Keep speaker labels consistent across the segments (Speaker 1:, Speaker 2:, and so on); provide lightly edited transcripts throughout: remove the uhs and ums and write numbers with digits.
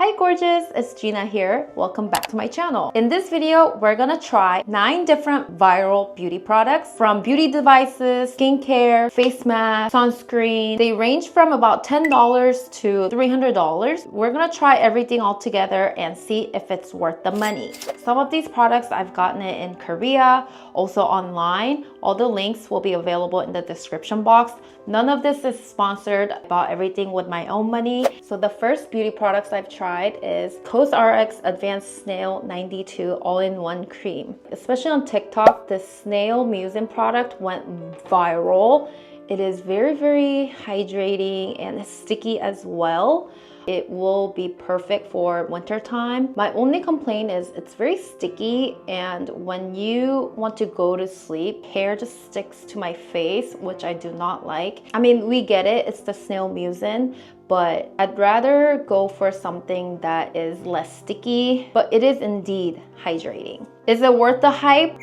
Speaker 1: Hi gorgeous, it's Gina here. Welcome back to my channel. In this video, we're gonna try 9 different viral beauty products from beauty devices, skincare, face mask, sunscreen. They range from about $10 to $300. We're gonna try everything all together and see if it's worth the money. Some of these products I've gotten it in Korea, also online. All the links will be available in the description box. None of this is sponsored. I bought everything with my own money. So the first beauty products I've tried is COSRX Advanced Snail 92 All-in-One Cream. Especially on TikTok, the Snail Mucin product went viral. It is very hydrating and sticky as well. It will be perfect for winter time. My only complaint is it's very sticky, and when you want to go to sleep, hair just sticks to my face, which I do not like. I mean, we get it, it's the Snail Mucin, but I'd rather go for something that is less sticky, but it is indeed hydrating. Is it worth the hype?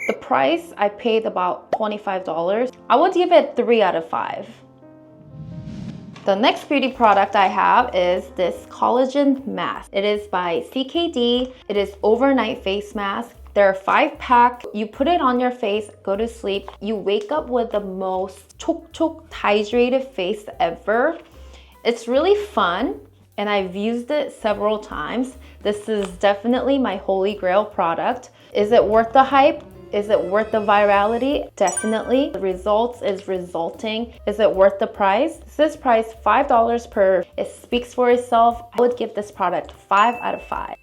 Speaker 1: The price, I paid about $25. I would give it 3 out of 5. The next beauty product I have is this Collagen Mask. It is by CKD. It is overnight face mask. There are 5-pack. You put it on your face, go to sleep. You wake up with the most chok hydrated face ever. It's really fun, and I've used it several times. This is definitely my holy grail product. Is it worth the hype? Is it worth the virality? Definitely. The results is resulting. Is it worth the price? This price $5 per. It speaks for itself. I would give this product 5 out of 5.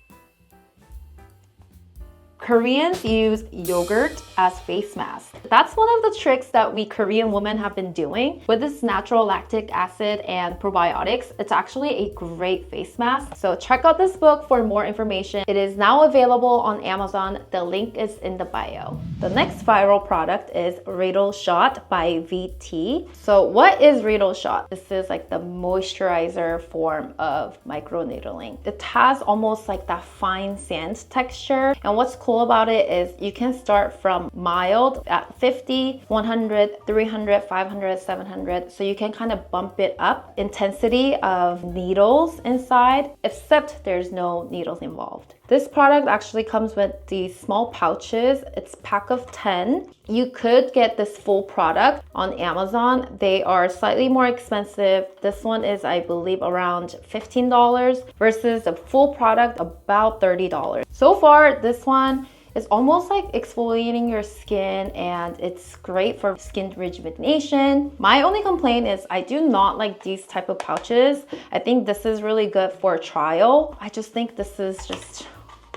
Speaker 1: Koreans use yogurt as face mask. That's one of the tricks that we Korean women have been doing. With this natural lactic acid and probiotics, it's actually a great face mask. So check out this book for more information. It is now available on Amazon. The link is in the bio. The next viral product is Rle Shot by VT. So what is Rle Shot? This is like the moisturizer form of microneedling. It has almost like that fine sand texture. And what's cool about it is you can start from mild at 50, 100, 300, 500, 700. So you can kind of bump it up. Intensity of needles inside, except there's no needles involved. This product actually comes with these small pouches. It's pack of 10. You could get this full product on Amazon. They are slightly more expensive. This one is, I believe, around $15 versus the full product about $30. So far, this one is almost like exfoliating your skin, and it's great for skin rejuvenation. My only complaint is I do not like these type of pouches. I think this is really good for a trial. I just think this is just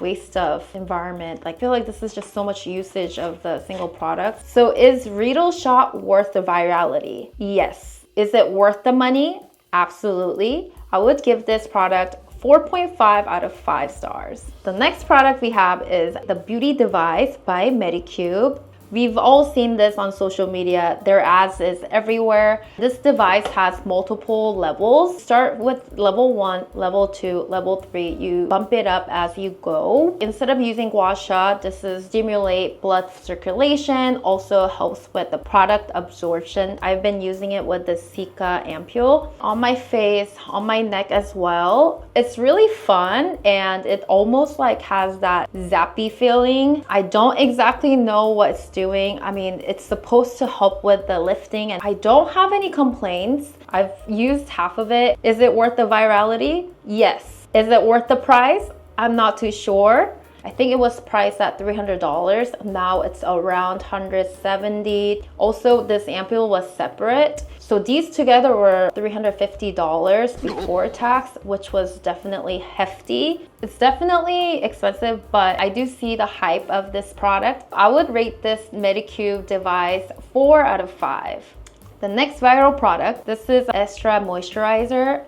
Speaker 1: waste of environment. I feel like this is just so much usage of the single product. So is Rle Shot worth the virality? Yes. Is it worth the money? Absolutely. I would give this product 4.5 out of 5 stars. The next product we have is the Beauty Device by Medicube. We've all seen this on social media. Their ads is everywhere. This device has multiple levels. Start with level 1, level 2, level 3. You bump it up as you go. Instead of using gua sha, this is stimulate blood circulation, also helps with the product absorption. I've been using it with the Cica ampule on my face, on my neck as well. It's really fun, and it almost like has that zappy feeling. I don't exactly know what it's doing. I mean, it's supposed to help with the lifting, and I don't have any complaints. I've used half of it. Is it worth the virality? Yes. Is it worth the price? I'm not too sure. I think it was priced at $300. Now it's around $170. Also, this ampule was separate. So these together were $350 before tax, which was definitely hefty. It's definitely expensive, but I do see the hype of this product. I would rate this Medicube device 4 out of 5. The next viral product, this is Extra Moisturizer.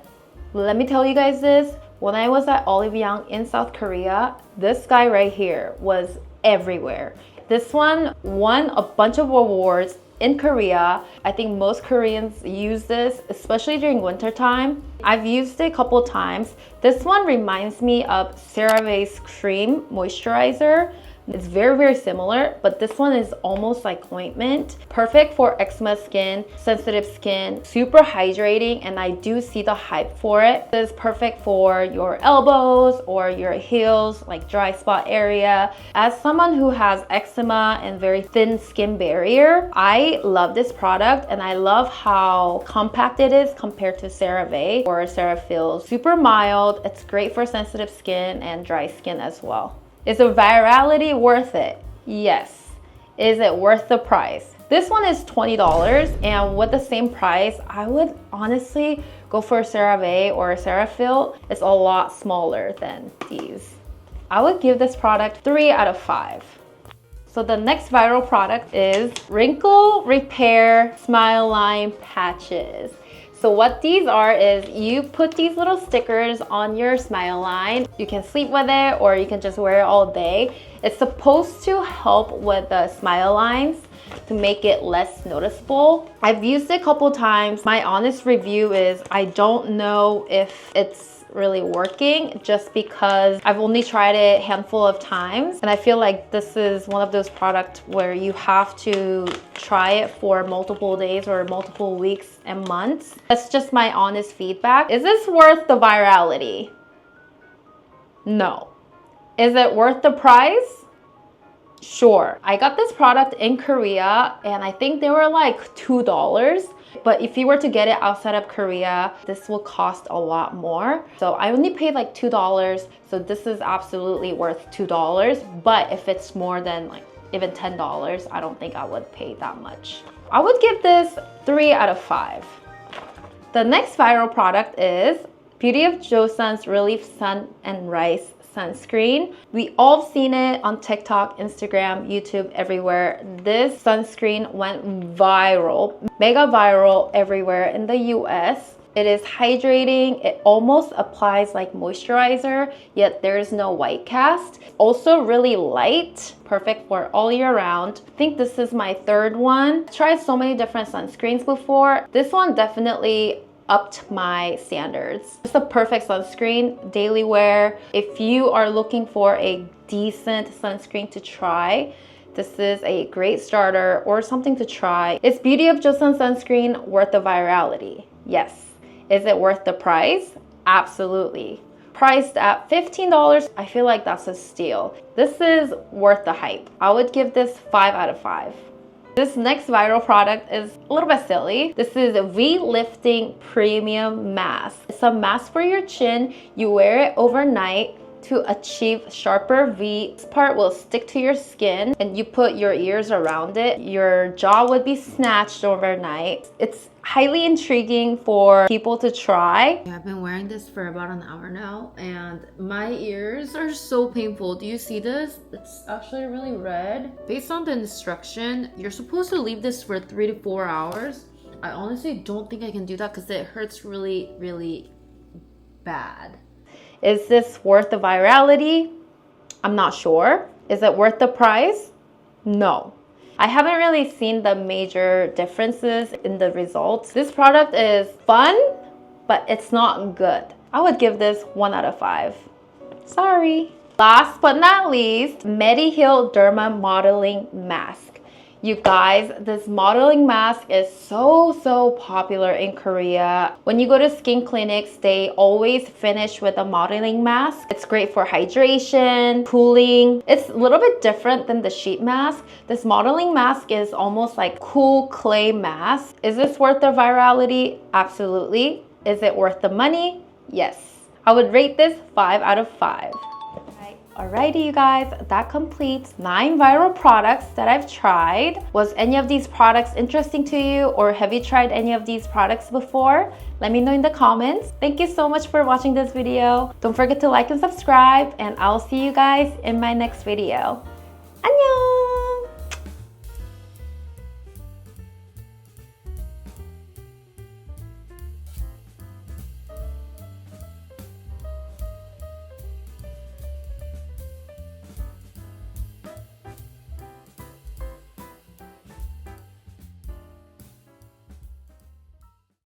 Speaker 1: Let me tell you guys this. When I was at 𝑽𝑰𝑫𝑬𝑗 in South Korea, this guy right here was everywhere. This one won a bunch of awards in Korea. I think most Koreans use this, especially during winter time. I've used it a couple times. This one reminds me of 𝑑 cream moisturizer. It's very, very similar, but this one is almost like ointment. Perfect for eczema skin, sensitive skin, super hydrating, and I do see the hype for it. This is perfect for your elbows or your heels, like dry spot area. As someone who has eczema and very thin skin barrier, I love this product, and I love how compact it is compared to CeraVe or Cetaphil. Super mild. It's great for sensitive skin and dry skin as well. Is the virality worth it? Yes. Is it worth the price? This one is $20, and with the same price, I would honestly go for CeraVe or Cetaphil. It's a lot smaller than these. I would give this product 3 out of 5. So the next viral product is Wrinkle Repair Smile Line Patches. So what these are is you put these little stickers on your smile line. You can sleep with it or you can just wear it all day. It's supposed to help with the smile lines to make it less noticeable. I've used it a couple times. My honest review is I don't know if it's really working just because I've only tried it a handful of times, and I feel like this is one of those products where you have to try it for multiple days or multiple weeks and months. That's just my honest feedback. Is this worth the virality? No. Is it worth the price? Sure. I got this product in Korea and I think they were like $2. But if you were to get it outside of Korea, this will cost a lot more. So I only paid like $2. So this is absolutely worth $2. But if it's more than like even $10, I don't think I would pay that much. I would give this 3 out of 5. The next viral product is 𝑽𝑰𝑫𝑬𝑗osun's Relief Sun and Rice sunscreen. We all seen it on TikTok, Instagram, YouTube, everywhere. This sunscreen went viral, mega viral everywhere in the US. It is hydrating. It almost applies like moisturizer, yet there's no white cast. Also really light, perfect for all year round. I think this is my third one. Tried so many different sunscreens before. This one definitely upped my standards. It's a perfect sunscreen, daily wear. If you are looking for a decent sunscreen to try, this is a great starter or something to try. Is 𝑽𝑰𝑫𝑬𝑗osun sunscreen worth the virality? Yes. Is it worth the price? Absolutely. Priced at $15, I feel like that's a steal. This is worth the hype. I would give this 5 out of 5. This next viral product is a little bit silly. This is a V-Lifting Premium Mask. It's a mask for your chin. You wear it overnight to achieve sharper V. This part will stick to your skin and you put your ears around it. Your jaw would be snatched overnight. It's highly intriguing for people to try. I've been wearing this for about an hour now and my ears are so painful. Do you see this? It's actually really red. Based on the instruction, you're supposed to leave this for 3 to 4 hours. I honestly don't think I can do that because it hurts really, really bad. Is this worth the virality? I'm not sure. Is it worth the price? No. I haven't really seen the major differences in the results. This product is fun, but it's not good. I would give this 1 out of 5. Sorry. Last but not least, Mediheal Derma Modeling Mask. You guys, this modeling mask is so popular in Korea. When you go to skin clinics, they always finish with a modeling mask. It's great for hydration, cooling. It's a little bit different than the sheet mask. This modeling mask is almost like cool clay mask. Is this worth the virality? Absolutely. Is it worth the money? Yes. I would rate this 5 out of 5. Alrighty, you guys, that completes 9 viral products that I've tried. Was any of these products interesting to you, or have you tried any of these products before? Let me know in the comments. Thank you so much for watching this video. Don't forget to like and subscribe, and I'll see you guys in my next video.